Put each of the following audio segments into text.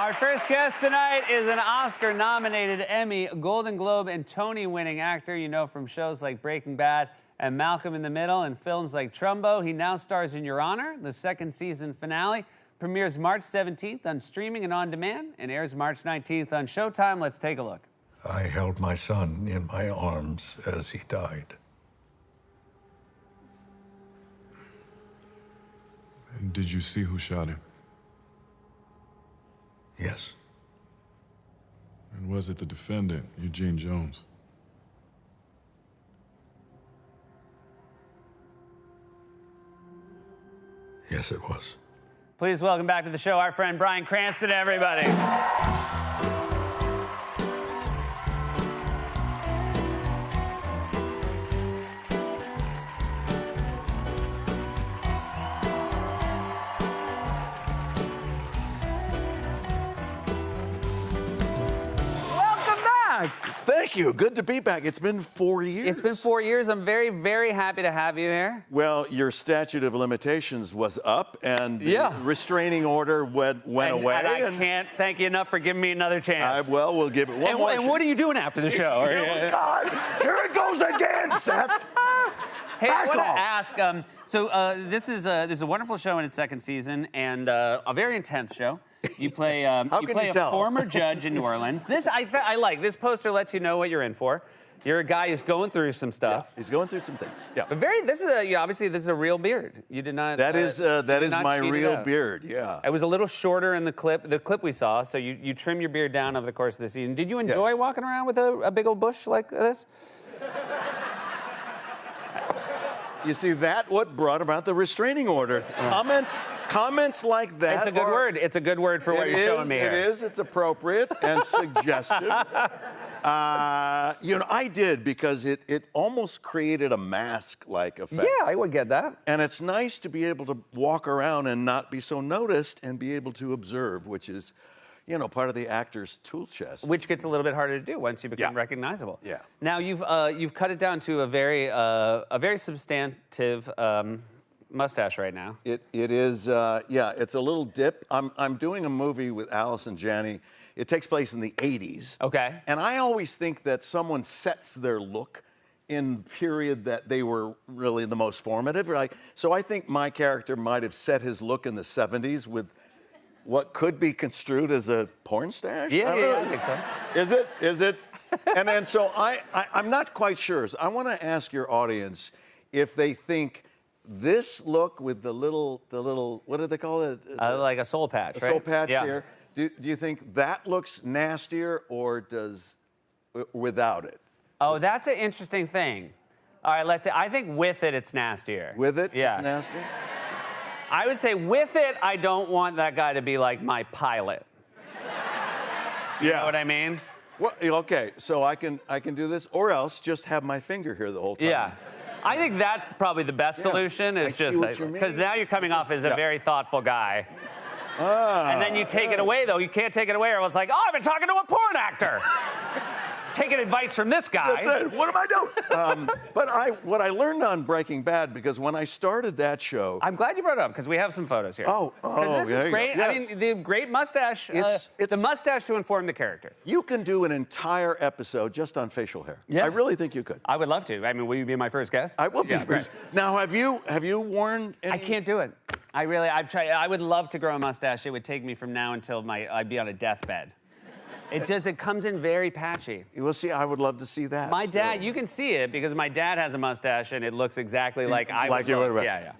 Our first guest tonight is an Oscar-nominated, Emmy, Golden Globe, and Tony-winning actor you know from shows like Breaking Bad and Malcolm in the Middle and films like Trumbo. He now stars in Your Honor. The second season finale premieres March 17th on streaming and on demand and airs March 19th on Showtime. Let's take a look. I held my son in my arms as he died. And did you see who shot him? Yes. And was it the defendant, Eugene Jones? Yes, it was. Please welcome back to the show our friend Bryan Cranston, everybody. Thank you. Good to be back. It's been 4 years. It's been 4 years. I'm very, very happy to have you here. Well, your statute of limitations was up, and the restraining order went away. And I can't thank you enough for giving me another chance. Well, we'll give it one more. And what are you doing after the show? Oh, God, here it goes again, Seth. Hey, I want to ask. This is a wonderful show in its second season, and a very intense show. You play a former judge in New Orleans. This I like. This poster lets you know what you're in for. You're a guy who's going through some stuff. Yeah, he's going through some things. Yeah. But obviously this is a real beard. You did not. That is my real beard. Yeah. It was a little shorter in the clip we saw. So you trim your beard down over the course of the season. Did you enjoy walking around with a big old bush like this? You see what brought about the restraining order. Comments like that. It's a good word. It's a good word for what you're showing me here. It is. It's appropriate and suggestive. I did because it almost created a mask-like effect. Yeah, I would get that. And it's nice to be able to walk around and not be so noticed and be able to observe, which is, part of the actor's tool chest. Which gets a little bit harder to do once you become recognizable. Yeah. Now you've cut it down to a very substantive mustache right now. It is. It's a little dip. I'm doing a movie with Allison Janney. It takes place in the 80s. Okay. And I always think that someone sets their look in the period that they were really the most formative. Right? So I think my character might have set his look in the 70s with what could be construed as a porn stash? I think so. Is it? And then so I'm not quite sure. So I want to ask your audience if they think this look with the little what do they call it? Like a soul patch, right? Soul patch here. Do you think that looks nastier or does without it? Oh, that's an interesting thing. All right, let's say I think with it, it's nastier. With it, yeah. It's nastier? I would say with it, I don't want that guy to be like my pilot. You know what I mean? Well, okay, so I can do this, or else just have my finger here the whole time. Yeah. I think that's probably the best solution, is because now you're coming off as a very thoughtful guy. And then you take it away, though. You can't take it away, or it's like, oh, I've been talking to a porn actor. Taking advice from this guy. That's it. What am I doing? But what I learned on Breaking Bad, because when I started that show... I'm glad you brought it up, because we have some photos here. This is great. Yes. I mean, the great mustache, it's the mustache to inform the character. You can do an entire episode just on facial hair. Yeah. I really think you could. I would love to. I mean, will you be my first guest? I will be first. Now, have you worn any... I can't do it. I've tried. I would love to grow a mustache. It would take me from now until I'd be on a deathbed. It comes in very patchy. Well, see, I would love to see that. My dad, you can see it because my dad has a mustache and it looks exactly like I would look. Yeah.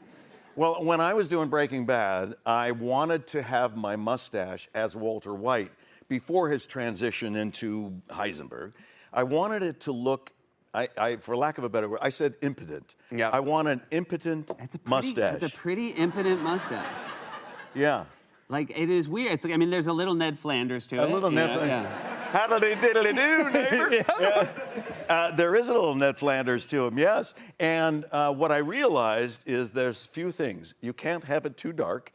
Well, when I was doing Breaking Bad, I wanted to have my mustache as Walter White before his transition into Heisenberg. I wanted it to look, for lack of a better word, I said impotent. Yeah. I want an impotent mustache. It's a pretty impotent mustache. Yeah. Like, it is weird. It's like, I mean, there's a little Ned Flanders to it. A little Ned Flanders. Yeah. Howdy-diddly-do, neighbor. There is a little Ned Flanders to him, yes. And what I realized is there's few things. You can't have it too dark,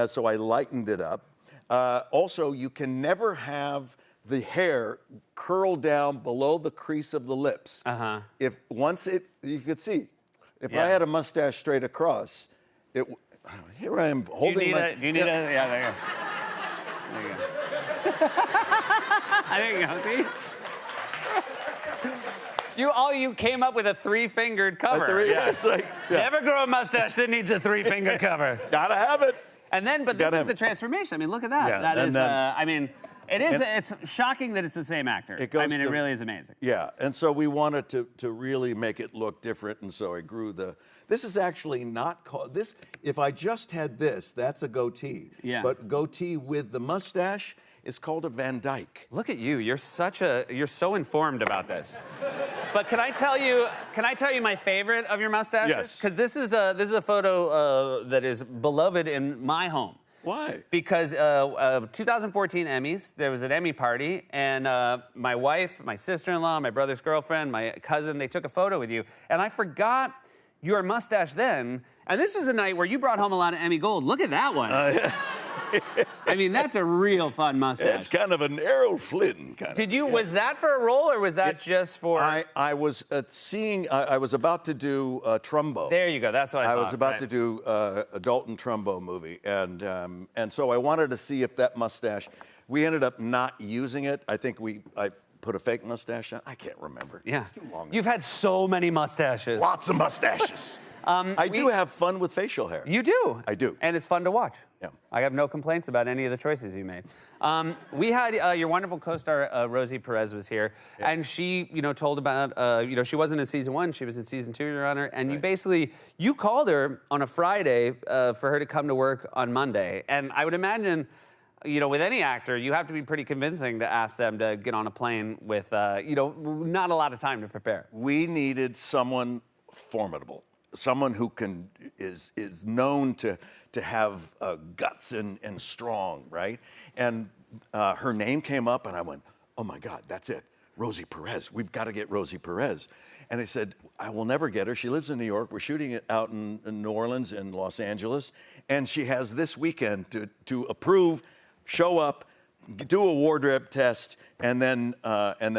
so I lightened it up. Also, you can never have the hair curl down below the crease of the lips. Uh-huh. If once you could see, if I had a mustache straight across, here I am holding do you need a, yeah, there you go. There you go. There you go, see? You came up with a three-fingered cover. It's like, yeah. Never grow a mustache that needs a three-finger cover. Gotta have it. And then, but this Gotta is have the it. transformation. I mean, look at that. Yeah, That and is, then- I mean, it's shocking that it's the same actor. It goes I mean, it to- really is amazing. Yeah, and so we wanted to really make it look different, and so I grew the. This is actually not called this. If I just had this, that's a goatee. Yeah. But goatee with the mustache is called a Van Dyke. Look at you. You're so informed about this. But can I tell you my favorite of your mustaches? Yes. Because this is a photo that is beloved in my home. Why? Because 2014 Emmys, there was an Emmy party, and my wife, my sister-in-law, my brother's girlfriend, my cousin, they took a photo with you, and I forgot your mustache then. And this was a night where you brought home a lot of Emmy Gold. Look at that one. I mean, that's a real fun mustache. It's kind of an Errol Flynn kind of. Was that for a role, or was that just for? I was I was about to do Trumbo. There you go. That's what I thought. was about right. to do a Dalton Trumbo movie, and so I wanted to see if that mustache. We ended up not using it. I think I put a fake mustache on. I can't remember. Yeah. It's too long. You've had so many mustaches. Lots of mustaches. I do have fun with facial hair. You do. I do. And it's fun to watch. Yeah. I have no complaints about any of the choices you made. We had your wonderful co-star Rosie Perez was here, and she, told about, she wasn't in season 1, she was in season 2, Your Honor, and you called her on a Friday for her to come to work on Monday, and I would imagine, with any actor, you have to be pretty convincing to ask them to get on a plane with, not a lot of time to prepare. We needed someone formidable, someone who is known to have guts and strong, right? And her name came up, and I went, oh my God, that's it, Rosie Perez. We've got to get Rosie Perez. And I said, I will never get her. She lives in New York. We're shooting it out in New Orleans and Los Angeles, and she has this weekend to approve, show up, do a wardrobe test, and then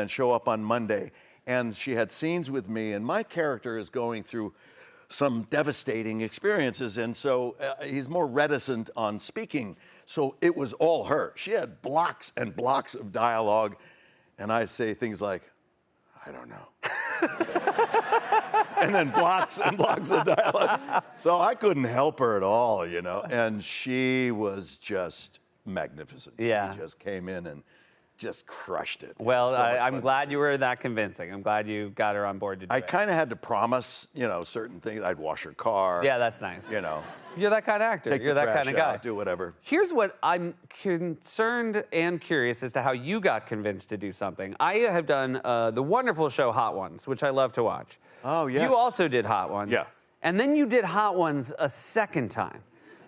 show up on Monday. And she had scenes with me, and my character is going through some devastating experiences, and so he's more reticent on speaking. So it was all her. She had blocks and blocks of dialogue, and I say things like, I don't know. And then blocks and blocks of dialogue. So I couldn't help her at all, and she was just magnificent. Yeah. She just came in and just crushed it. Well, So much I'm fun. glad you were that convincing. I'm glad you got her on board to do I it. kind of had to promise, certain things. I'd wash her car. Yeah, that's nice. You're that kind of actor. take You're the that trash kind of guy. out, do whatever. Here's what I'm concerned and curious as to how you got convinced to do something. I have done the wonderful show Hot Ones, which I love to watch. Oh, yes. You also did Hot Ones. Yeah. And then you did Hot Ones a second time.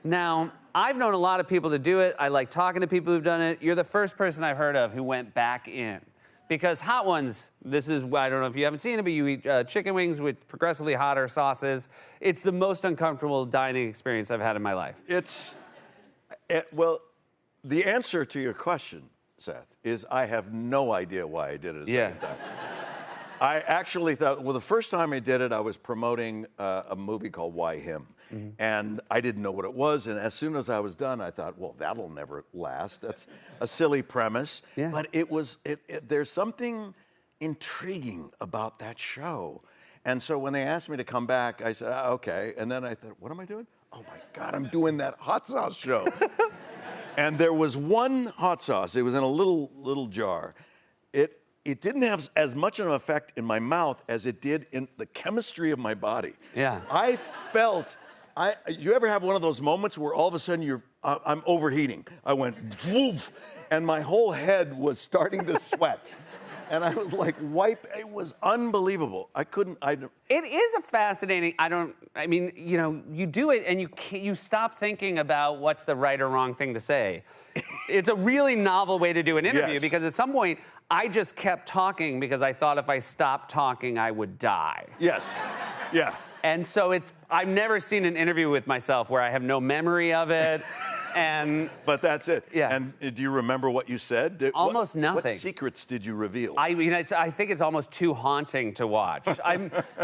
Now, I've known a lot of people to do it. I like talking to people who've done it. You're the first person I've heard of who went back in. Because Hot Ones, I don't know if you haven't seen it, but you eat chicken wings with progressively hotter sauces. It's the most uncomfortable dining experience I've had in my life. Well, the answer to your question, Seth, is I have no idea why I did it a second time. I actually thought, the first time I did it, I was promoting a movie called Why Him? Mm-hmm. And I didn't know what it was. And as soon as I was done, I thought, well, that'll never last. That's a silly premise. Yeah. But there's something intriguing about that show. And so when they asked me to come back, I said, okay. And then I thought, what am I doing? Oh my God, I'm doing that hot sauce show. And there was one hot sauce. It was in a little jar. It didn't have as much of an effect in my mouth as it did in the chemistry of my body. Yeah. I felt, you ever have one of those moments where all of a sudden I'm overheating? I went, woof, and my whole head was starting to sweat. And I was like, it was unbelievable. It is a fascinating, you do it and you stop thinking about what's the right or wrong thing to say. It's a really novel way to do an interview Yes. because at some point, I just kept talking because I thought if I stopped talking, I would die. Yes, yeah. And so I've never seen an interview with myself where I have no memory of it. But that's it. Yeah. And do you remember what you said? Almost What nothing. secrets did you reveal? I mean, I think it's almost too haunting to watch.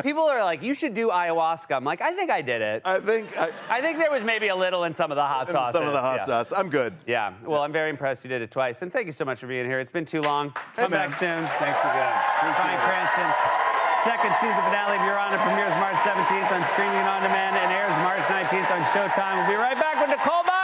People are like, you should do ayahuasca. I'm like, I think I did it. I think there was maybe a little in some of the hot sauces. some of the hot yeah. sauce. I'm good. Yeah. Well, I'm very impressed you did it twice. And thank you so much for being here. It's been too long. Come man. back soon. Thanks again. Bryan Cranston. Second season finale of Your Honor premieres March 17th on streaming and on demand and airs March 19th on Showtime. We'll be right back with Nicole Byer.